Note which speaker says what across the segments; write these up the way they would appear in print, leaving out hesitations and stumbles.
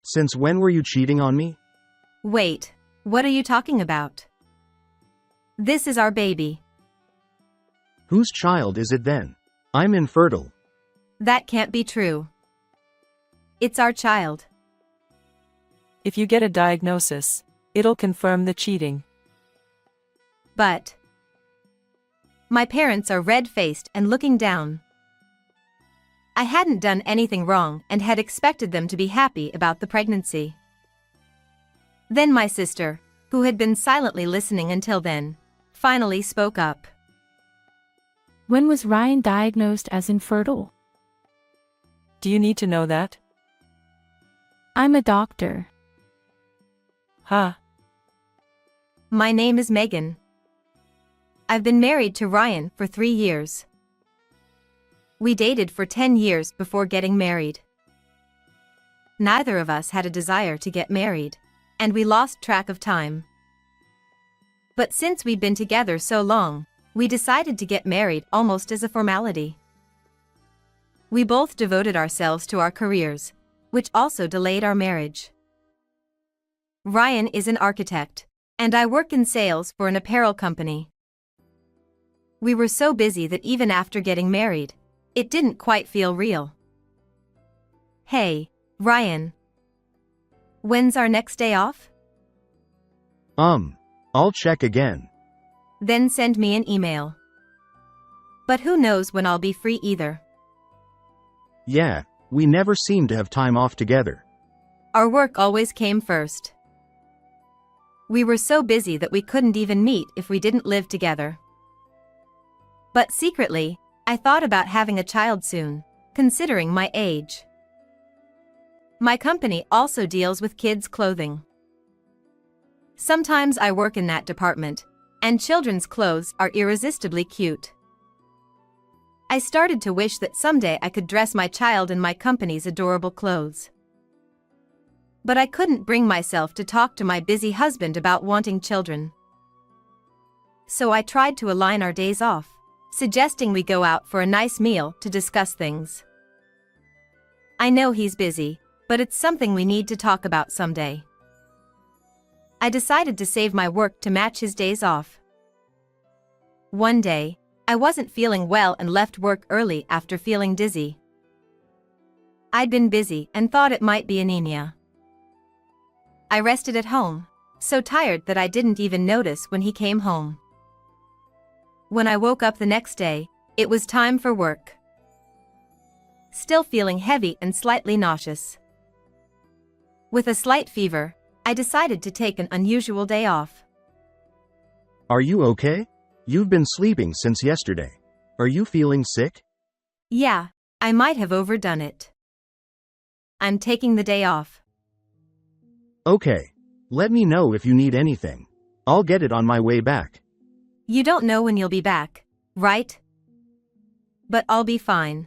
Speaker 1: Since when were you cheating on me?
Speaker 2: Wait, what are you talking about? This is our baby.
Speaker 1: Whose child is it then? I'm infertile.
Speaker 2: That can't be true. It's our child.
Speaker 3: If you get a diagnosis, it'll confirm the cheating.
Speaker 2: But my parents are red-faced and looking down. I hadn't done anything wrong and had expected them to be happy about the pregnancy. Then my sister, who had been silently listening until then, finally spoke up.
Speaker 4: When was Ryan diagnosed as infertile?
Speaker 3: Do you need to know that?
Speaker 4: I'm a doctor.
Speaker 3: Huh?
Speaker 2: My name is Megan. I've been married to Ryan for 3 years. We dated for 10 years before getting married. Neither of us had a desire to get married, and we lost track of time. But since we'd been together so long, we decided to get married almost as a formality. We both devoted ourselves to our careers, which also delayed our marriage. Ryan is an architect, and I work in sales for an apparel company. We were so busy that even after getting married, it didn't quite feel real. Hey, Ryan. When's our next day off?
Speaker 1: I'll check again.
Speaker 2: Then send me an email. But who knows when I'll be free either.
Speaker 1: Yeah, we never seem to have time off together.
Speaker 2: Our work always came first. We were so busy that we couldn't even meet if we didn't live together. But secretly, I thought about having a child soon, considering my age. My company also deals with kids' clothing. Sometimes I work in that department, and children's clothes are irresistibly cute. I started to wish that someday I could dress my child in my company's adorable clothes. But I couldn't bring myself to talk to my busy husband about wanting children. So I tried to align our days off, suggesting we go out for a nice meal to discuss things. I know he's busy, but it's something we need to talk about someday. I decided to save my work to match his days off. One day, I wasn't feeling well and left work early after feeling dizzy. I'd been busy and thought it might be anemia. I rested at home, so tired that I didn't even notice when he came home. When I woke up the next day, it was time for work. Still feeling heavy and slightly nauseous. With a slight fever, I decided to take an unusual day off.
Speaker 1: Are you okay? You've been sleeping since yesterday. Are you feeling sick?
Speaker 2: Yeah, I might have overdone it. I'm taking the day off.
Speaker 1: Okay. Let me know if you need anything. I'll get it on my way back.
Speaker 2: You don't know when you'll be back, right? But I'll be fine.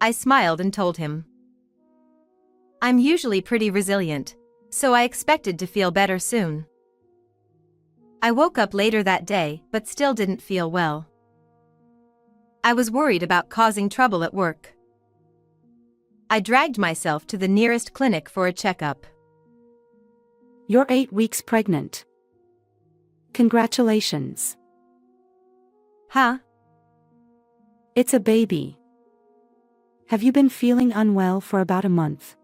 Speaker 2: I smiled and told him. I'm usually pretty resilient, so I expected to feel better soon. I woke up later that day but still didn't feel well. I was worried about causing trouble at work. I dragged myself to the nearest clinic for a checkup.
Speaker 4: You're 8 weeks pregnant. Congratulations.
Speaker 2: Huh?
Speaker 4: It's a baby. Have you been feeling unwell for about a month?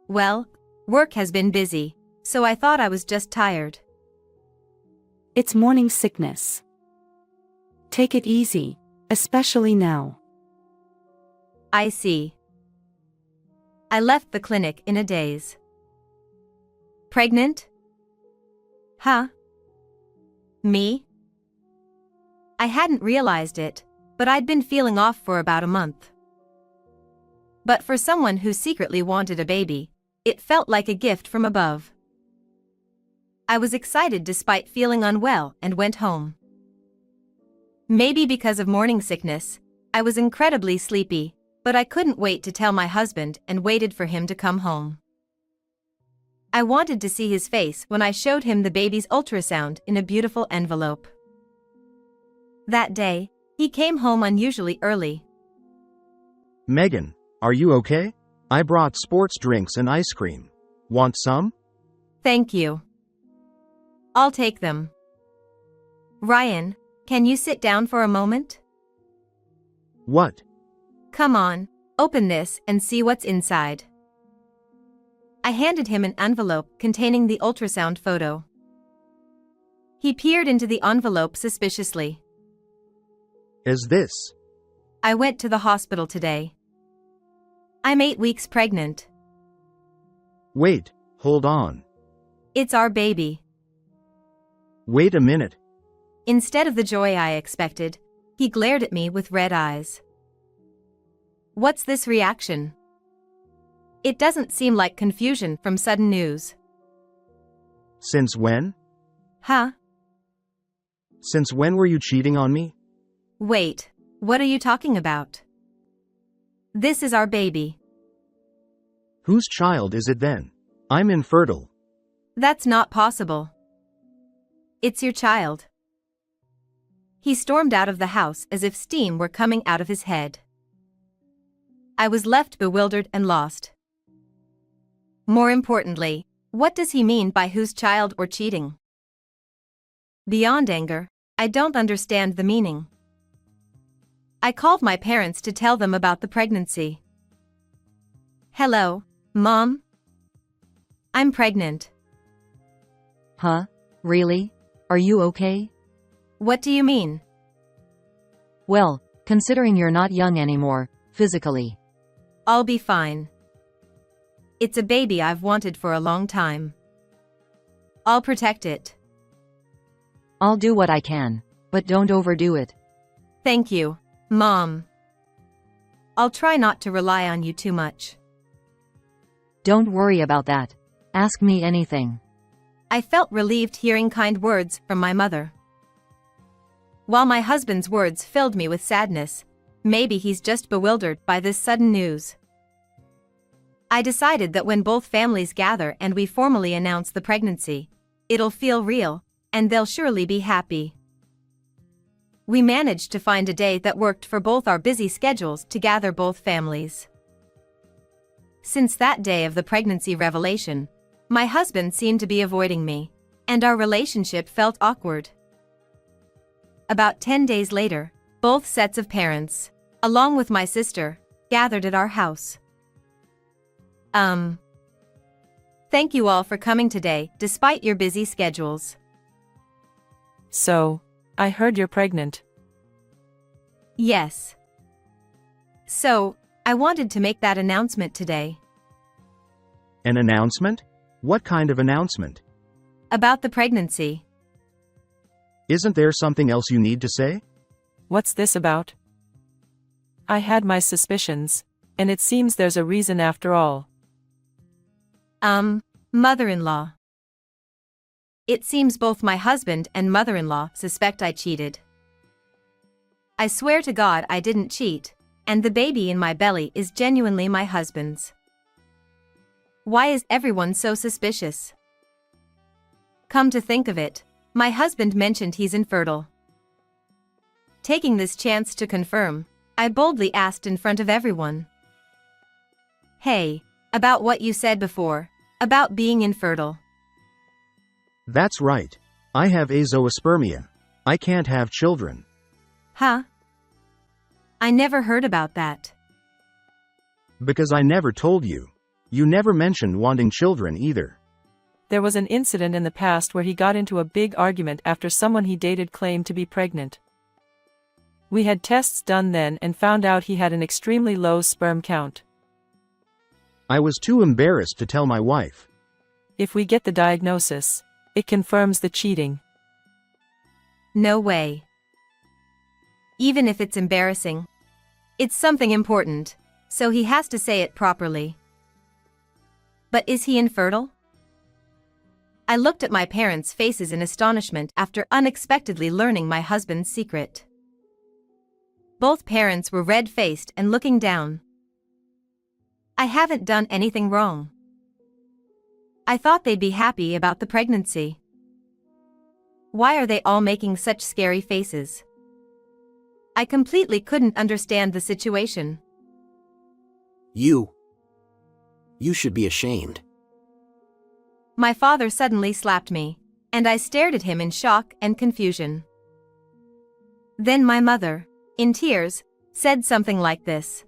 Speaker 2: Well, work has been busy, so I thought I was just tired.
Speaker 4: It's morning sickness. Take it easy, especially now.
Speaker 2: I see. I left the clinic in a daze. Pregnant? Huh? Me? I hadn't realized it, but I'd been feeling off for about a month. But for someone who secretly wanted a baby, it felt like a gift from above. I was excited despite feeling unwell and went home. Maybe because of morning sickness, I was incredibly sleepy, but I couldn't wait to tell my husband and waited for him to come home. I wanted to see his face when I showed him the baby's ultrasound in a beautiful envelope. That day, he came home unusually early.
Speaker 1: Megan, are you okay? I brought sports drinks and ice cream. Want some?
Speaker 2: Thank you. I'll take them. Ryan, can you sit down for a moment?
Speaker 1: What?
Speaker 2: Come on, open this and see what's inside. I handed him an envelope containing the ultrasound photo. He peered into the envelope suspiciously.
Speaker 1: Is this?
Speaker 2: I went to the hospital today. I'm 8 weeks pregnant.
Speaker 1: Wait, hold on.
Speaker 2: It's our baby.
Speaker 1: Wait a minute.
Speaker 2: Instead of the joy I expected, he glared at me with red eyes. What's this reaction? It doesn't seem like confusion from sudden news.
Speaker 1: Since when?
Speaker 2: Huh?
Speaker 1: Since when were you cheating on me?
Speaker 2: Wait, what are you talking about? This is our baby.
Speaker 1: Whose child is it then? I'm infertile.
Speaker 2: That's not possible. It's your child. He stormed out of the house as if steam were coming out of his head. I was left bewildered and lost. More importantly, what does he mean by whose child or cheating? Beyond anger, I don't understand the meaning. I called my parents to tell them about the pregnancy. Hello, Mom? I'm pregnant.
Speaker 5: Huh? Really? Are you okay?
Speaker 2: What do you mean?
Speaker 5: Well, considering you're not young anymore, physically.
Speaker 2: I'll be fine. It's a baby I've wanted for a long time. I'll protect it.
Speaker 5: I'll do what I can, but don't overdo it.
Speaker 2: Thank you, Mom. I'll try not to rely on you too much.
Speaker 5: Don't worry about that. Ask me anything.
Speaker 2: I felt relieved hearing kind words from my mother. While my husband's words filled me with sadness, maybe he's just bewildered by this sudden news. I decided that when both families gather and we formally announce the pregnancy, it'll feel real, and they'll surely be happy. We managed to find a day that worked for both our busy schedules to gather both families. Since that day of the pregnancy revelation, my husband seemed to be avoiding me, and our relationship felt awkward. About 10 days later, both sets of parents, along with my sister, gathered at our house. Thank you all for coming today, despite your busy schedules.
Speaker 3: So, I heard you're pregnant.
Speaker 2: Yes. So, I wanted to make that announcement today.
Speaker 1: An announcement? What kind of announcement?
Speaker 2: About the pregnancy.
Speaker 1: Isn't there something else you need to say?
Speaker 3: What's this about? I had my suspicions, and it seems there's a reason after all.
Speaker 2: Mother-in-law. It seems both my husband and mother-in-law suspect I cheated. I swear to God I didn't cheat, and the baby in my belly is genuinely my husband's. Why is everyone so suspicious? Come to think of it, my husband mentioned he's infertile. Taking this chance to confirm, I boldly asked in front of everyone. Hey, about what you said before, about being infertile.
Speaker 1: That's right. I have azoospermia. I can't have children.
Speaker 2: Huh? I never heard about that.
Speaker 1: Because I never told you. You never mentioned wanting children either.
Speaker 3: There was an incident in the past where he got into a big argument after someone he dated claimed to be pregnant. We had tests done then and found out he had an extremely low sperm count.
Speaker 1: I was too embarrassed to tell my wife.
Speaker 3: If we get the diagnosis, it confirms the cheating.
Speaker 2: No way. Even if it's embarrassing. It's something important, so he has to say it properly. But is he infertile? I looked at my parents' faces in astonishment after unexpectedly learning my husband's secret. Both parents were red-faced and looking down. I haven't done anything wrong. I thought they'd be happy about the pregnancy. Why are they all making such scary faces? I completely couldn't understand the situation.
Speaker 6: You. You should be ashamed.
Speaker 2: My father suddenly slapped me, and I stared at him in shock and confusion. Then my mother, in tears, said something like this.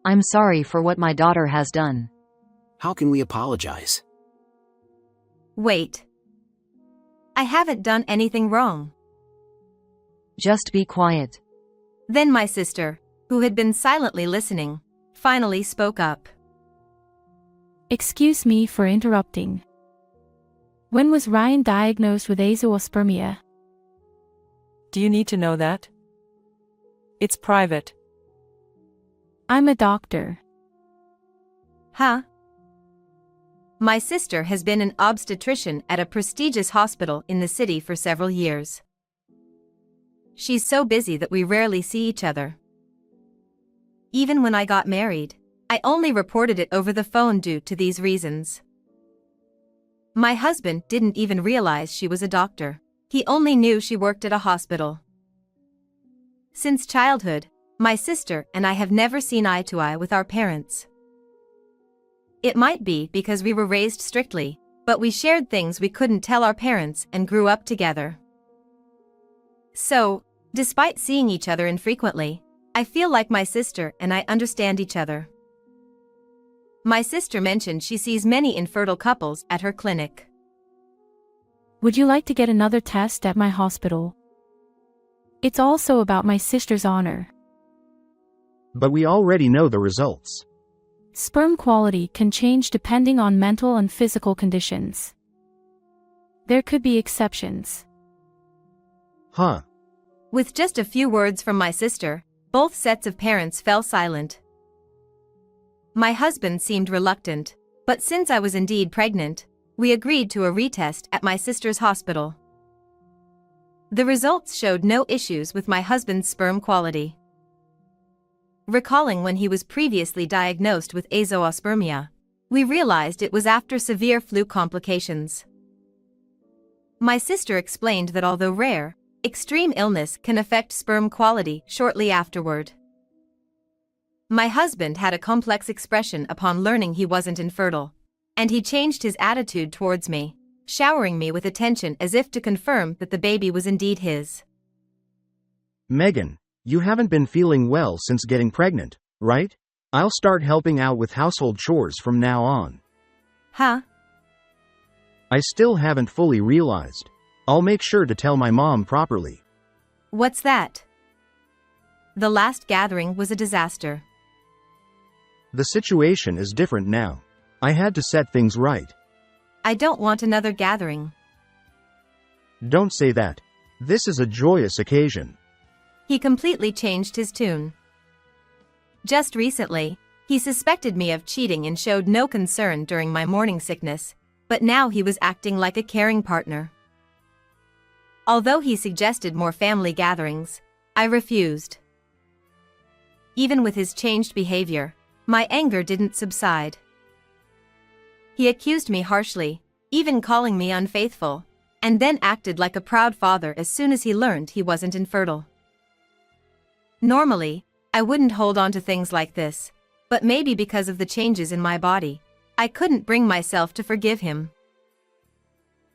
Speaker 5: I'm sorry for what my daughter has done.
Speaker 6: How can we apologize?
Speaker 2: Wait. I haven't done anything wrong.
Speaker 5: Just be quiet.
Speaker 2: Then my sister, who had been silently listening, finally spoke up.
Speaker 7: Excuse me for interrupting. When was Ryan diagnosed with azoospermia?
Speaker 3: Do you need to know that? It's private.
Speaker 7: I'm a doctor.
Speaker 2: Huh? My sister has been an obstetrician at a prestigious hospital in the city for several years. She's so busy that we rarely see each other. Even when I got married, I only reported it over the phone due to these reasons. My husband didn't even realize she was a doctor. He only knew she worked at a hospital. Since childhood, my sister and I have never seen eye to eye with our parents. It might be because we were raised strictly, but we shared things we couldn't tell our parents and grew up together. So, despite seeing each other infrequently, I feel like my sister and I understand each other. My sister mentioned she sees many infertile couples at her clinic.
Speaker 7: Would you like to get another test at my hospital? It's also about my sister's honor.
Speaker 1: But we already know the results.
Speaker 7: Sperm quality can change depending on mental and physical conditions. There could be exceptions.
Speaker 1: Huh.
Speaker 2: With just a few words from my sister, both sets of parents fell silent. My husband seemed reluctant, but since I was indeed pregnant, we agreed to a retest at my sister's hospital. The results showed no issues with my husband's sperm quality. Recalling when he was previously diagnosed with azoospermia, we realized it was after severe flu complications. My sister explained that although rare, extreme illness can affect sperm quality shortly afterward. My husband had a complex expression upon learning he wasn't infertile, and he changed his attitude towards me, showering me with attention as if to confirm that the baby was indeed his.
Speaker 1: Megan, you haven't been feeling well since getting pregnant, right? I'll start helping out with household chores from now on.
Speaker 2: Huh?
Speaker 1: I still haven't fully realized. I'll make sure to tell my mom properly.
Speaker 2: What's that? The last gathering was a disaster.
Speaker 1: The situation is different now. I had to set things right.
Speaker 2: I don't want another gathering.
Speaker 1: Don't say that. This is a joyous occasion.
Speaker 2: He completely changed his tune. Just recently, he suspected me of cheating and showed no concern during my morning sickness, but now he was acting like a caring partner. Although he suggested more family gatherings, I refused. Even with his changed behavior, my anger didn't subside. He accused me harshly, even calling me unfaithful, and then acted like a proud father as soon as he learned he wasn't infertile. Normally, I wouldn't hold on to things like this, but maybe because of the changes in my body, I couldn't bring myself to forgive him.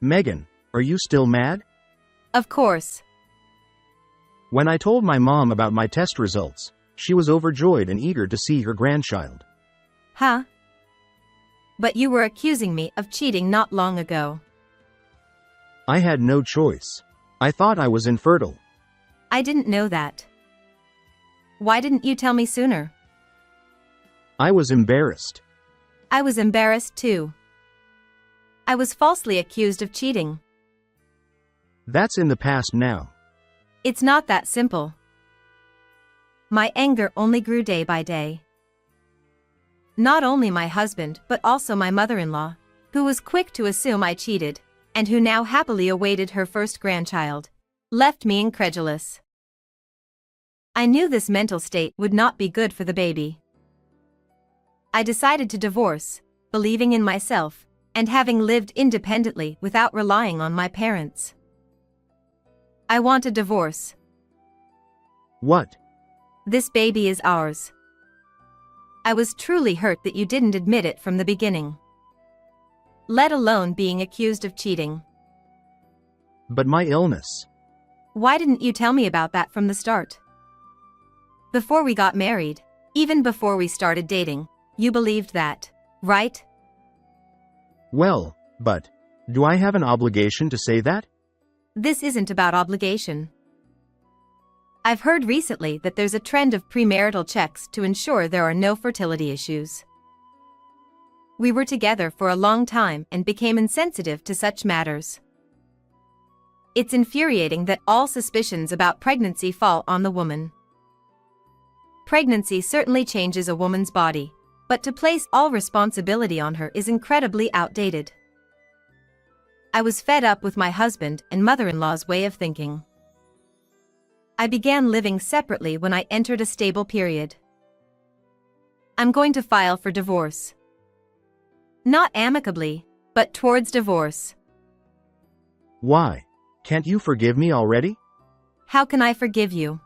Speaker 1: Megan, are you still mad?
Speaker 2: Of course.
Speaker 1: When I told my mom about my test results, she was overjoyed and eager to see her grandchild.
Speaker 2: Huh? But you were accusing me of cheating not long ago.
Speaker 1: I had no choice. I thought I was infertile.
Speaker 2: I didn't know that. Why didn't you tell me sooner?
Speaker 1: I was embarrassed.
Speaker 2: I was embarrassed too. I was falsely accused of cheating.
Speaker 1: That's in the past now.
Speaker 2: It's not that simple. My anger only grew day by day. Not only my husband but also my mother-in-law, who was quick to assume I cheated, and who now happily awaited her first grandchild, left me incredulous. I knew this mental state would not be good for the baby. I decided to divorce, believing in myself, and having lived independently without relying on my parents. I want a divorce.
Speaker 1: What?
Speaker 2: This baby is ours. I was truly hurt that you didn't admit it from the beginning. Let alone being accused of cheating.
Speaker 1: But my illness.
Speaker 2: Why didn't you tell me about that from the start? Before we got married, even before we started dating, you believed that, right?
Speaker 1: Well, but do I have an obligation to say that?
Speaker 2: This isn't about obligation. I've heard recently that there's a trend of premarital checks to ensure there are no fertility issues. We were together for a long time and became insensitive to such matters. It's infuriating that all suspicions about pregnancy fall on the woman. Pregnancy certainly changes a woman's body, but to place all responsibility on her is incredibly outdated. I was fed up with my husband and mother-in-law's way of thinking. I began living separately when I entered a stable period. I'm going to file for divorce. Not amicably, but towards divorce.
Speaker 1: Why? Can't you forgive me already?
Speaker 2: How can I forgive you?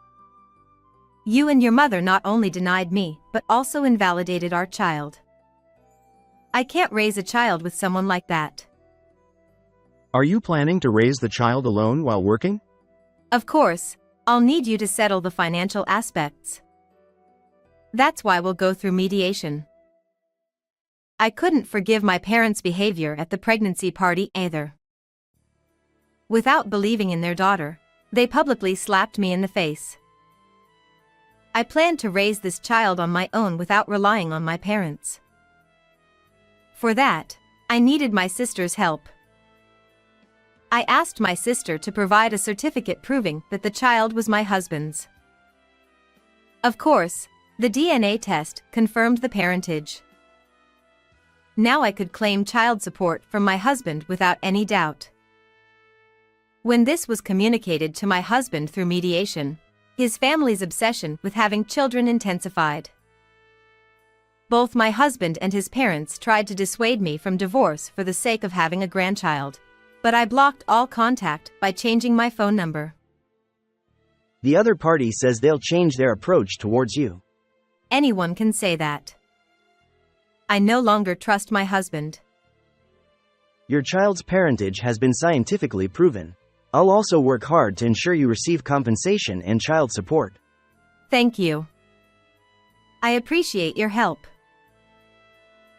Speaker 2: You and your mother not only denied me, but also invalidated our child. I can't raise a child with someone like that.
Speaker 1: Are you planning to raise the child alone while working?
Speaker 2: Of course, I'll need you to settle the financial aspects. That's why we'll go through mediation. I couldn't forgive my parents' behavior at the pregnancy party either. Without believing in their daughter, they publicly slapped me in the face. I planned to raise this child on my own without relying on my parents. For that, I needed my sister's help. I asked my sister to provide a certificate proving that the child was my husband's. Of course, the DNA test confirmed the parentage. Now I could claim child support from my husband without any doubt. When this was communicated to my husband through mediation, his family's obsession with having children intensified. Both my husband and his parents tried to dissuade me from divorce for the sake of having a grandchild, but I blocked all contact by changing my phone number.
Speaker 8: The other party says they'll change their approach towards you.
Speaker 2: Anyone can say that. I no longer trust my husband.
Speaker 8: Your child's parentage has been scientifically proven. I'll also work hard to ensure you receive compensation and child support.
Speaker 2: Thank you. I appreciate your help.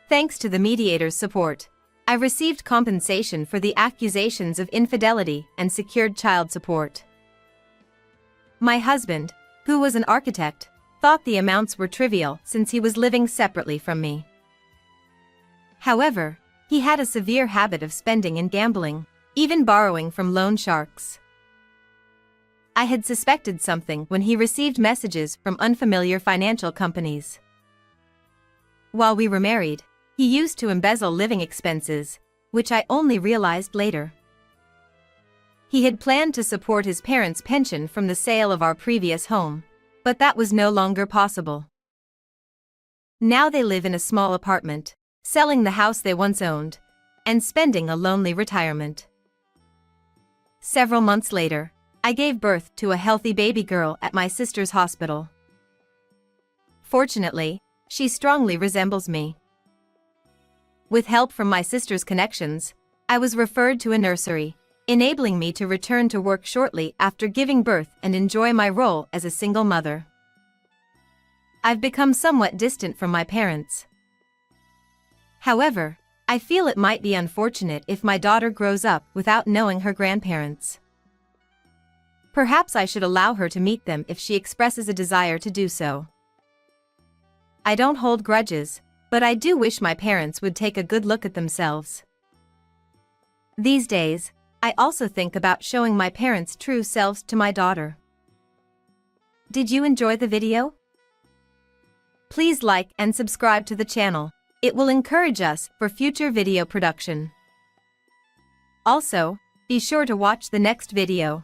Speaker 2: Thanks to the mediator's support, I received compensation for the accusations of infidelity and secured child support. My husband, who was an architect, thought the amounts were trivial since he was living separately from me. However, he had a severe habit of spending and gambling, even borrowing from loan sharks. I had suspected something when he received messages from unfamiliar financial companies. While we were married, he used to embezzle living expenses, which I only realized later. He had planned to support his parents' pension from the sale of our previous home, but that was no longer possible. Now they live in a small apartment, selling the house they once owned, and spending a lonely retirement. Several months later, I gave birth to a healthy baby girl at my sister's hospital. Fortunately, she strongly resembles me. With help from my sister's connections, I was referred to a nursery, enabling me to return to work shortly after giving birth and enjoy my role as a single mother. I've become somewhat distant from my parents. However, I feel it might be unfortunate if my daughter grows up without knowing her grandparents. Perhaps I should allow her to meet them if she expresses a desire to do so. I don't hold grudges, but I do wish my parents would take a good look at themselves. These days, I also think about showing my parents' true selves to my daughter. Did you enjoy the video? Please like and subscribe to the channel. It will encourage us for future video production. Also, be sure to watch the next video.